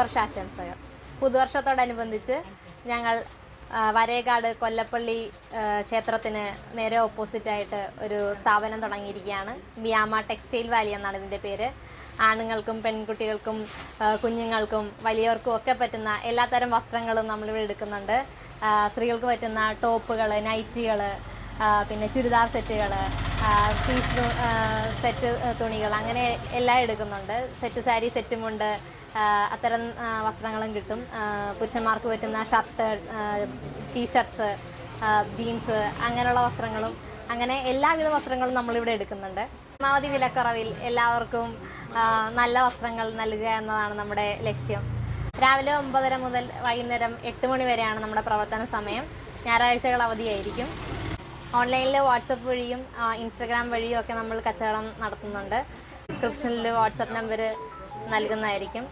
പുതുവർഷാശംസകൾ. പുതുവർഷത്തോടനുബന്ധിച്ച് ഞങ്ങൾ വരേകാട് കൊല്ലപ്പള്ളി ക്ഷേത്രത്തിന് നേരെ ഓപ്പോസിറ്റായിട്ട് ഒരു സ്ഥാപനം തുടങ്ങിയിരിക്കുകയാണ്. മിയാമ ടെക്സ്റ്റൈൽ വാലി എന്നാണ് ഇതിൻ്റെ പേര്. ആണുങ്ങൾക്കും പെൺകുട്ടികൾക്കും കുഞ്ഞുങ്ങൾക്കും വലിയവർക്കും ഒക്കെ പറ്റുന്ന എല്ലാത്തരം വസ്ത്രങ്ങളും നമ്മളിവിടെ എടുക്കുന്നുണ്ട്. സ്ത്രീകൾക്ക് പറ്റുന്ന ടോപ്പുകൾ, നൈറ്റികൾ, പിന്നെ ചുരിദാർ സെറ്റുകൾ, പീസ് സെറ്റ് തുണികൾ, അങ്ങനെ എല്ലാം എടുക്കുന്നുണ്ട്. സെറ്റ് സാരി, സെറ്റുമുണ്ട്, അത്തരം വസ്ത്രങ്ങളും കിട്ടും. പുരുഷന്മാർക്ക് പറ്റുന്ന ഷർട്ട്, ടീഷർട്ട്സ്, ജീൻസ്, അങ്ങനെയുള്ള വസ്ത്രങ്ങളും, അങ്ങനെ എല്ലാവിധ വസ്ത്രങ്ങളും നമ്മളിവിടെ എടുക്കുന്നുണ്ട്. പരമാവധി വിലക്കുറവിൽ എല്ലാവർക്കും നല്ല വസ്ത്രങ്ങൾ നൽകുക എന്നതാണ് നമ്മുടെ ലക്ഷ്യം. രാവിലെ 9:30 മുതൽ വൈകുന്നേരം 8 മണി വരെയാണ് നമ്മുടെ പ്രവർത്തന സമയം. ഞായറാഴ്ചകൾ അവധിയായിരിക്കും. ഓൺലൈനിൽ വാട്സപ്പ് വഴിയും ഇൻസ്റ്റഗ്രാം വഴിയും ഒക്കെ നമ്മൾ കച്ചവടം നടത്തുന്നുണ്ട്. ഡിസ്ക്രിപ്ഷനിൽ വാട്സപ്പ് നമ്പർ നൽകുന്നതായിരിക്കും.